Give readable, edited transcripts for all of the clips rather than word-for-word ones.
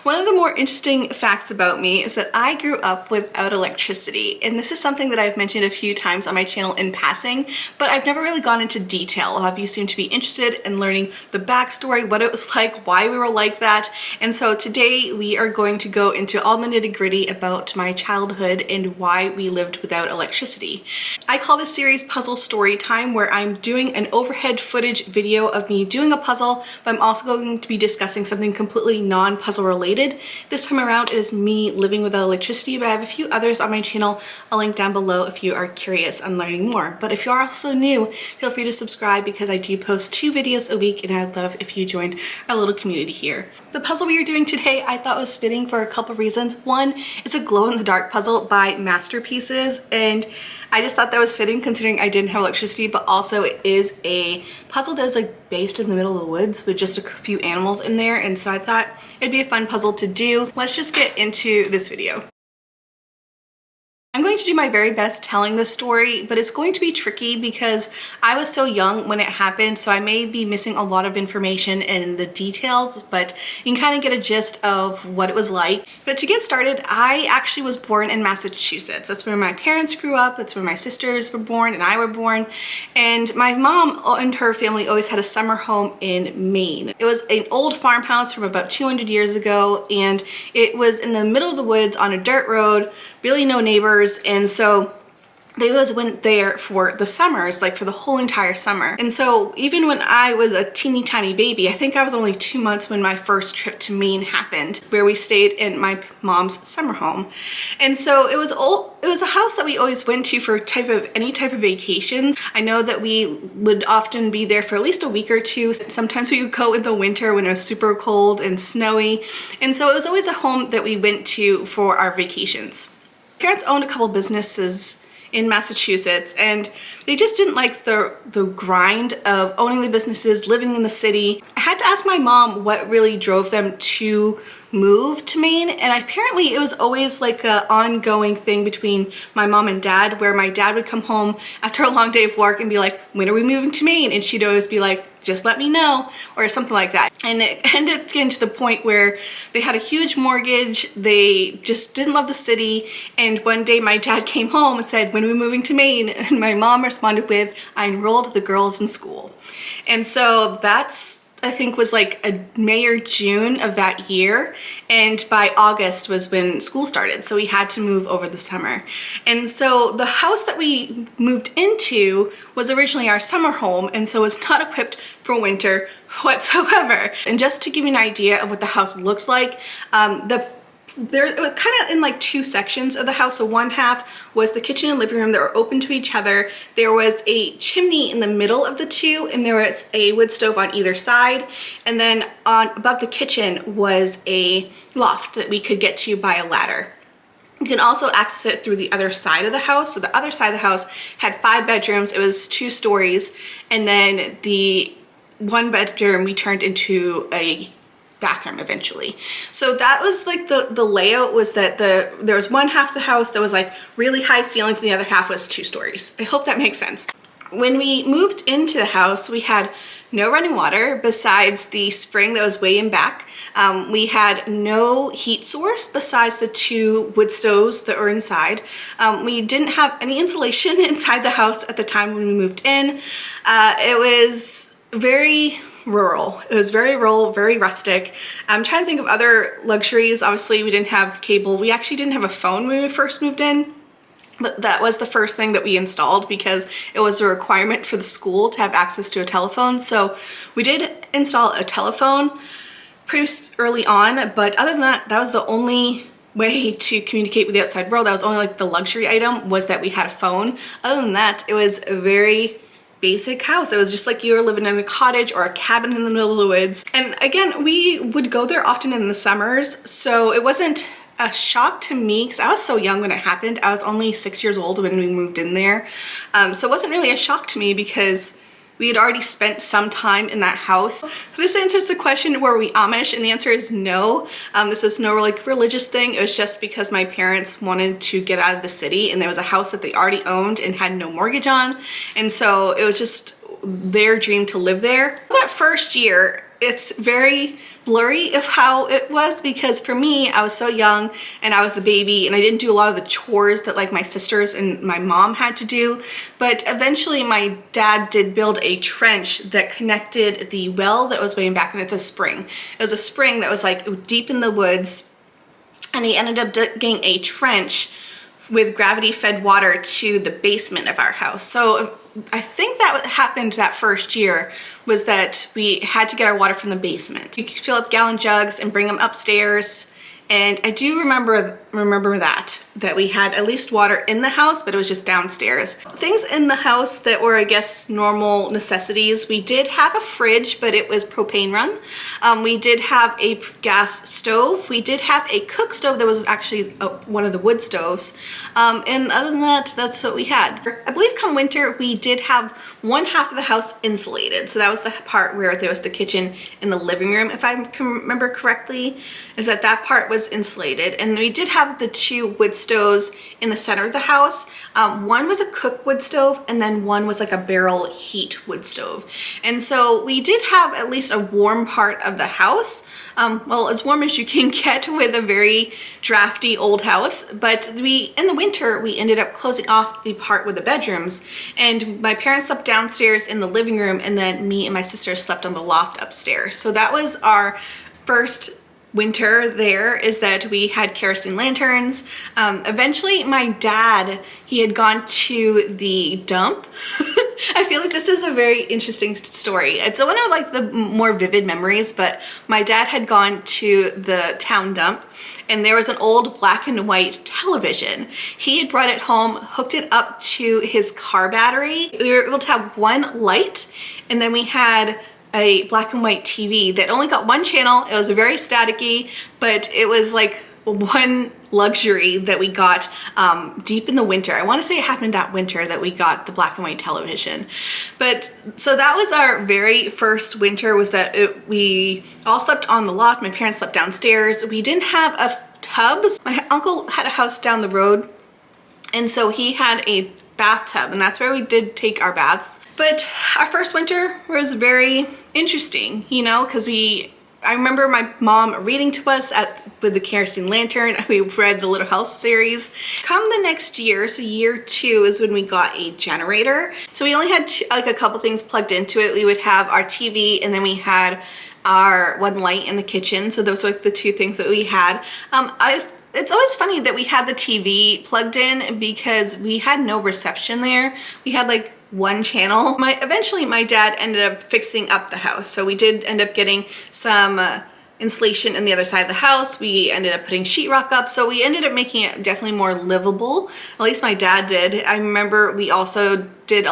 One of the more interesting facts about me is that I grew up without electricity, and this is something that I've mentioned a few times on my channel in passing, but I've never really gone into detail. A lot of you seem to be interested in learning the backstory, what it was like, why we were like that, and so today we are going to go into all the nitty-gritty about my childhood and why we lived without electricity. I call this series Puzzle Story Time, where I'm doing an overhead footage video of me doing a puzzle, but I'm also going to be discussing something completely non-puzzle related. This time around it is me living without electricity, but I have a few others on my channel. I'll link down below if you are curious on learning more. But if you are also new, feel free to subscribe because I do post 2 videos a week and I'd love if you joined our little community here. The puzzle we are doing today I thought was fitting for a couple reasons. One, it's a glow-in-the-dark puzzle by Masterpieces, and I just thought that was fitting considering I didn't have electricity, but also it is a puzzle that is like based in the middle of the woods with just a few animals in there, and so I thought it'd be a fun puzzle to do. Let's just get into this video. I'm going to do my very best telling this story, but it's going to be tricky because I was so young when it happened, so I may be missing a lot of information in the details, but you can kind of get a gist of what it was like. But to get started, I actually was born in Massachusetts. That's where my parents grew up, that's where my sisters were born and I were born, and my mom and her family always had a summer home in Maine. It was an old farmhouse from about 200 years ago, and it was in the middle of the woods on a dirt road, really no neighbors, and so they went there for the summers, like for the whole entire summer. And so even when I was a teeny tiny baby, I think I was only 2 months when my first trip to Maine happened, where we stayed in my mom's summer home. And so it was a house that we always went to for any type of vacations. I know that we would often be there for at least a week or two. Sometimes we would go in the winter when it was super cold and snowy. And so it was always a home that we went to for our vacations. My parents owned a couple businesses in Massachusetts, and they just didn't like the grind of owning the businesses, living in the city. I had to ask my mom what really drove them to move to Maine, and apparently it was always like an ongoing thing between my mom and dad, where my dad would come home after a long day of work and be like, when are we moving to Maine? And she'd always be like, just let me know, or something like that. And it ended up getting to the point where they had a huge mortgage, they just didn't love the city, and one day my dad came home and said, when are we moving to Maine? And my mom responded with, I enrolled the girls in school. And so that's, I think, was like a May or June of that year, and by August was when school started, so we had to move over the summer. And so the house that we moved into was originally our summer home, and so was not equipped for winter whatsoever. And just to give you an idea of what the house looked like, it was kind of in like 2 sections of the house. So one half was the kitchen and living room that were open to each other. There was a chimney in the middle of the two, and there was a wood stove on either side. And then above the kitchen was a loft that we could get to by a ladder. You can also access it through the other side of the house. So the other side of the house had 5 bedrooms. It was 2 stories. And then the 1 bedroom we turned into a bathroom eventually. So that was like the layout, was that there was one half of the house that was like really high ceilings and the other half was 2 stories. I hope that makes sense. When we moved into the house, we had no running water besides the spring that was way in back. We had no heat source besides the 2 wood stoves that were inside. We didn't have any insulation inside the house at the time when we moved in. It was very rural. It was very rural, very rustic. I'm trying to think of other luxuries. Obviously, we didn't have cable. We actually didn't have a phone when we first moved in, but that was the first thing that we installed because it was a requirement for the school to have access to a telephone. So we did install a telephone pretty early on, but other than that, that was the only way to communicate with the outside world. That was only like the luxury item, was that we had a phone. Other than that, it was a very basic house. It was just like you were living in a cottage or a cabin in the middle of the woods. And again, we would go there often in the summers, so it wasn't a shock to me because I was so young when it happened. I was only 6 years old when we moved in there. So it wasn't really a shock to me because we had already spent some time in that house. This answers the question, were we Amish? And the answer is no. This was no like religious thing. It was just because my parents wanted to get out of the city, and there was a house that they already owned and had no mortgage on. And so it was just their dream to live there. That first year, it's very blurry of how it was, because for me, I was so young and I was the baby and I didn't do a lot of the chores that like my sisters and my mom had to do. But eventually my dad did build a trench that connected the well that was way back, and it's a spring. It was a spring that was like deep in the woods, and he ended up digging a trench with gravity fed water to the basement of our house. So I think that what happened that first year was that we had to get our water from the basement. You could fill up gallon jugs and bring them upstairs. And I do remember that we had at least water in the house, but it was just downstairs. Things in the house that were, I guess, normal necessities. We did have a fridge, but it was propane run. We did have a gas stove. We did have a cook stove that was actually one of the wood stoves. And other than that, that's what we had. I believe come winter, we did have one half of the house insulated. So that was the part where there was the kitchen and the living room, if I can remember correctly, is that part was insulated. And we did have the two wood stoves in the center of the house. One was a cook wood stove, and then one was like a barrel heat wood stove. And so we did have at least a warm part of the house. Well, as warm as you can get with a very drafty old house. But in the winter, we ended up closing off the part with the bedrooms, and my parents slept downstairs in the living room, and then me and my sister slept on the loft upstairs. So that was our first winter there, is that we had kerosene lanterns. Eventually my dad, he had gone to the dump. I feel like this is a very interesting story. It's one of like the more vivid memories, but my dad had gone to the town dump and there was an old black and white television. He had brought it home, hooked it up to his car battery. We were able to have one light, and then we had a black and white TV that only got one channel. It was very staticky, but it was like one luxury that we got deep in the winter. I want to say it happened that winter that we got the black and white television. But so that was our very first winter, was that we all slept on the loft. My parents slept downstairs. We didn't have a tub. My uncle had a house down the road, and so he had a bathtub, and that's where we did take our baths. But our first winter was very interesting, you know, because I remember my mom reading to us with the kerosene lantern. We read the Little House series. Come the next year, so year 2 is when we got a generator. So we only had like a couple things plugged into it. We would have our TV, and then we had our one light in the kitchen. So those were like the two things that we had. It's always funny that we had the TV plugged in because we had no reception there. We had like one channel. Eventually my dad ended up fixing up the house. So we did end up getting some insulation in the other side of the house. We ended up putting sheetrock up. So we ended up making it definitely more livable. At least my dad did. I remember we also did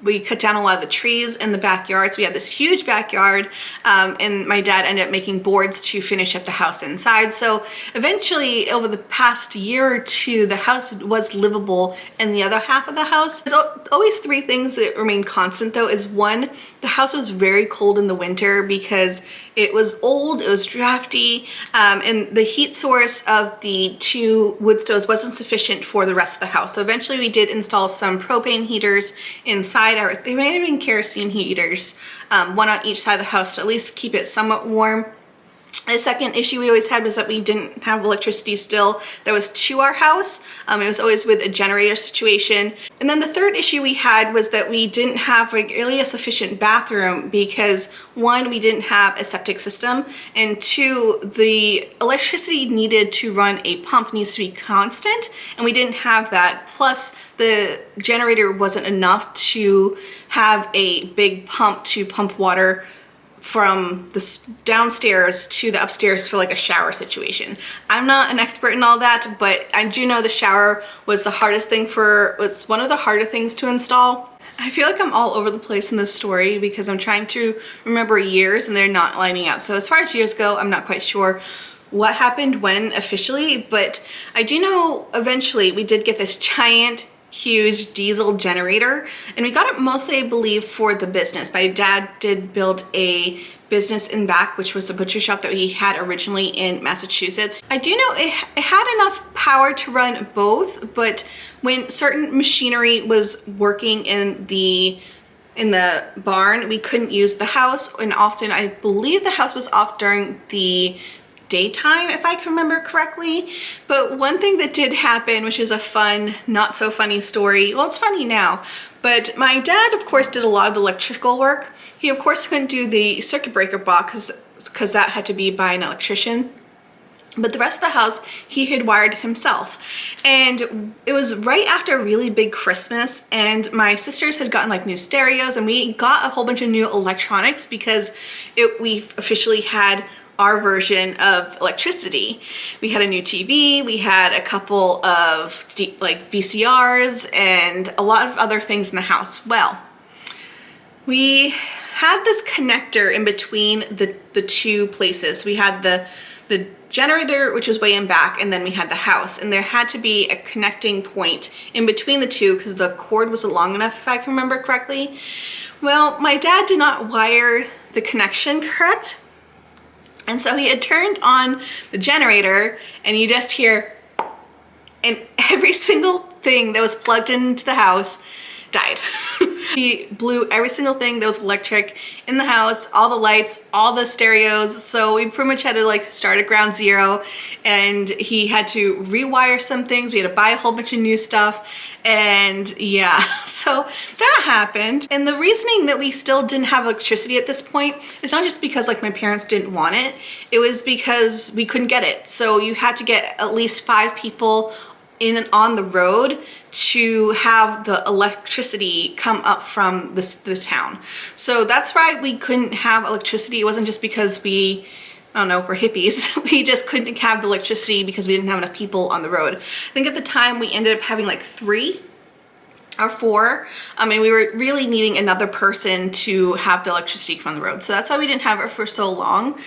we cut down a lot of the trees in the backyard. So we had this huge backyard, and my dad ended up making boards to finish up the house inside. So eventually, over the past year or two, the house was livable in the other half of the house. There's always 3 things that remain constant though. Is one, the house was very cold in the winter because it was old, it was drafty, and the heat source of the 2 wood stoves wasn't sufficient for the rest of the house. So eventually we did install some propane heaters inside. They may have been kerosene heaters, one on each side of the house to at least keep it somewhat warm. The second issue we always had was that we didn't have electricity still that was to our house. It was always with a generator situation. And then the third issue we had was that we didn't have really a sufficient bathroom because 1, we didn't have a septic system, and 2, the electricity needed to run a pump needs to be constant, and we didn't have that. Plus the generator wasn't enough to have a big pump to pump water from the downstairs to the upstairs for like a shower situation. I'm not an expert in all that, but I do know the shower was was one of the harder things to install. I feel like I'm all over the place in this story because I'm trying to remember years and they're not lining up. So as far as years go, I'm not quite sure what happened when officially, but I do know eventually we did get this giant huge diesel generator, and we got it mostly, I believe, for the business. My dad did build a business in back, which was a butcher shop that he had originally in Massachusetts. I do know it had enough power to run both, but when certain machinery was working in the in the barn, we couldn't use the house, and often I believe the house was off during the daytime, if I can remember correctly. But one thing that did happen, which is a fun, not so funny story, well, it's funny now, but my dad, of course, did a lot of the electrical work. He, of course, couldn't do the circuit breaker box because that had to be by an electrician. But the rest of the house, he had wired himself. And it was right after a really big Christmas, and my sisters had gotten like new stereos, and we got a whole bunch of new electronics because we officially had our version of electricity. We had a new TV, we had a couple of like VCRs, and a lot of other things in the house. Well, we had this connector in between the two places. We had the generator, which was way in back, and then we had the house, and there had to be a connecting point in between the two because the cord wasn't long enough, if I can remember correctly. Well, my dad did not wire the connection correct, and so he had turned on the generator, and you just hear, and every single thing that was plugged into the house died. He blew every single thing that was electric in the house, all the lights, all the stereos. So we pretty much had to like start at ground zero, and he had to rewire some things. We had to buy a whole bunch of new stuff, and yeah, so that happened. And the reasoning that we still didn't have electricity at this point is not just because like my parents didn't want it, it was because we couldn't get it. So you had to get at least 5 people in and on the road to have the electricity come up from the town. So that's why we couldn't have electricity. It wasn't just because I don't know, we're hippies. We just couldn't have the electricity because we didn't have enough people on the road. I think at the time we ended up having like 3 or 4. And we were really needing another person to have the electricity come on the road. So that's why we didn't have it for so long.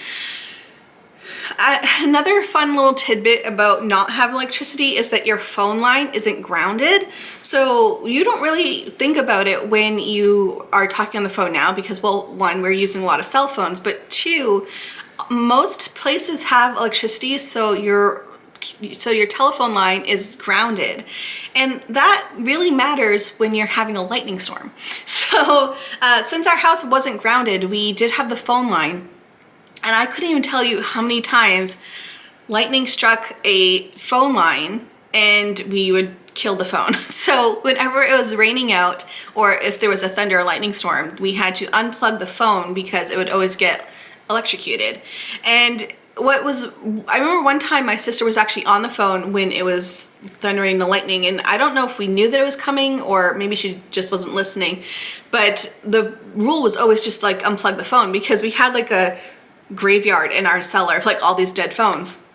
Another fun little tidbit about not having electricity is that your phone line isn't grounded. So you don't really think about it when you are talking on the phone now because, well, 1, we're using a lot of cell phones, but 2, most places have electricity, so your telephone line is grounded. And that really matters when you're having a lightning storm. So since our house wasn't grounded, we did have the phone line. And I couldn't even tell you how many times lightning struck a phone line and we would kill the phone. So whenever it was raining out, or if there was a thunder or lightning storm, we had to unplug the phone because it would always get electrocuted. And I remember one time my sister was actually on the phone when it was thundering and lightning, and I don't know if we knew that it was coming or maybe she just wasn't listening, but the rule was always just like unplug the phone because we had like a graveyard in our cellar of like all these dead phones.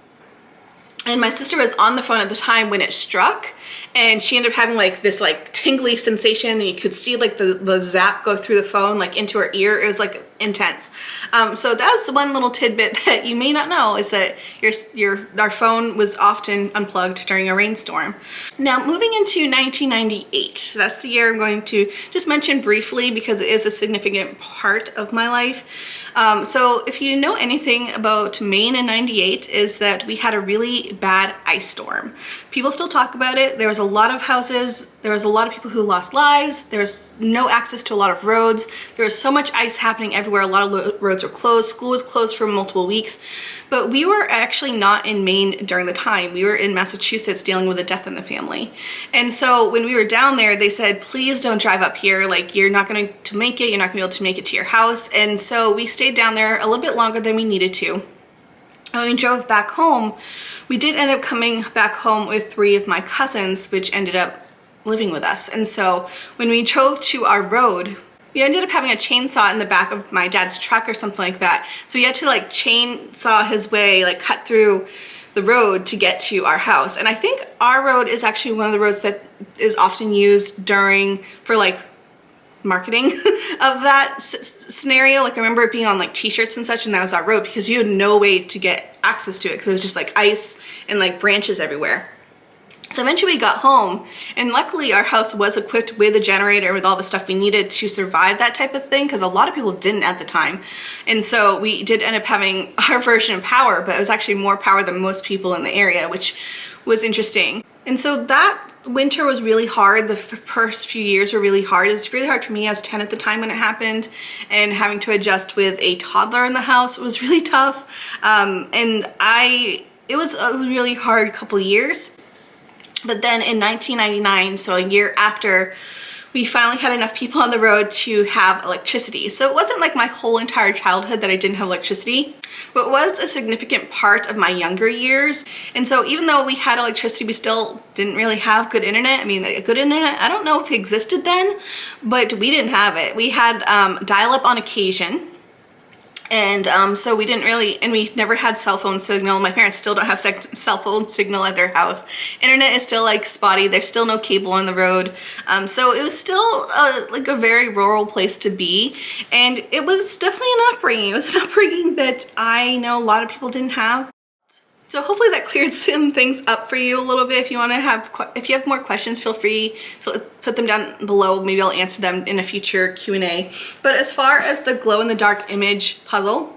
And my sister was on the phone at the time when it struck, and she ended up having like this like tingly sensation, and you could see like the zap go through the phone like into her ear. It was like intense. So that's one little tidbit that you may not know, is that our phone was often unplugged during a rainstorm. Now moving into 1998, so that's the year I'm going to just mention briefly because it is a significant part of my life. So if you know anything about Maine in 98, is that we had a really bad ice storm. People still talk about it. There was a lot of houses, there was a lot of people who lost lives, there's no access to a lot of roads, there was so much ice happening everywhere, a lot of roads were closed, school was closed for multiple weeks. But we were actually not in Maine during the time. We were in Massachusetts dealing with a death in the family. And so when we were down there, they said, please don't drive up here. Like, you're not going to make it. You're not going to be able to make it to your house. And so we stayed down there a little bit longer than we needed to. And when we drove back home, we did end up coming back home with 3 of my cousins, which ended up living with us. And so when we drove to our road, we ended up having a chainsaw in the back of my dad's truck or something like that. So we had to like chainsaw his way, like cut through the road to get to our house. And I think our road is actually one of the roads that is often used for like marketing of that scenario. Like I remember it being on like t-shirts and such, and that was our road because you had no way to get access to it because it was just like ice and like branches everywhere. So eventually we got home, and luckily our house was equipped with a generator with all the stuff we needed to survive that type of thing, because a lot of people didn't at the time. And so we did end up having our version of power, but it was actually more power than most people in the area, which was interesting. And so that winter was really hard. The first few years were really hard. It was really hard for me. I was 10 at the time when it happened, and having to adjust with a toddler in the house was really tough. It was a really hard couple years. But then in 1999, so a year after, we finally had enough people on the road to have electricity. So it wasn't like my whole entire childhood that I didn't have electricity, but it was a significant part of my younger years. And so even though we had electricity, we still didn't really have good internet. I mean, good internet, I don't know if it existed then, but we didn't have it. We had dial-up on occasion. And so we didn't really, and we never had cell phone signal. My parents still don't have cell phone signal at their house. Internet is still like spotty. There's still no cable on the road. So it was still like a very rural place to be. And it was definitely an upbringing. It was an upbringing that I know a lot of people didn't have. So hopefully that cleared some things up for you a little bit. If you want to if you have more questions, feel free to put them down below. Maybe I'll answer them in a future Q&A. But as far as the glow-in-the-dark image puzzle,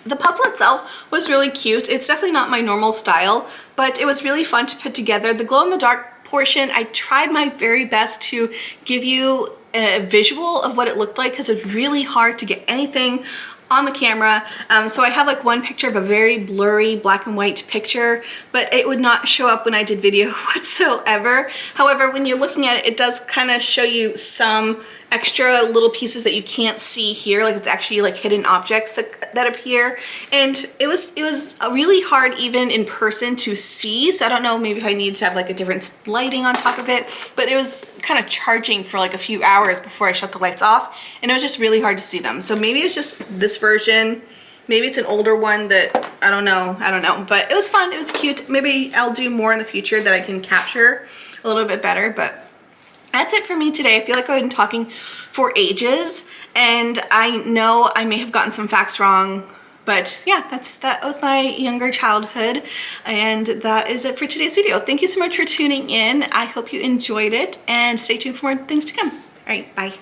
the puzzle itself was really cute. It's definitely not my normal style, but it was really fun to put together. The glow-in-the-dark portion, I tried my very best to give you a visual of what it looked like, because it's really hard to get anything on the camera. So I have like one picture of a very blurry black and white picture, but it would not show up when I did video whatsoever. However, when you're looking at it, it does kind of show you some extra little pieces that you can't see here, like it's actually like hidden objects that appear. And it was really hard even in person to see, so I don't know, maybe if I needed to have like a different lighting on top of it, but it was kind of charging for like a few hours before I shut the lights off, and it was just really hard to see them. So maybe it's just this version, maybe it's an older one that I don't know, but it was fun, it was cute. Maybe I'll do more in the future that I can capture a little bit better. But that's it for me today. I feel like I've been talking for ages, and I know I may have gotten some facts wrong, but yeah, that was my younger childhood, and that is it for today's video. Thank you so much for tuning in. I hope you enjoyed it, and stay tuned for more things to come. All right, bye.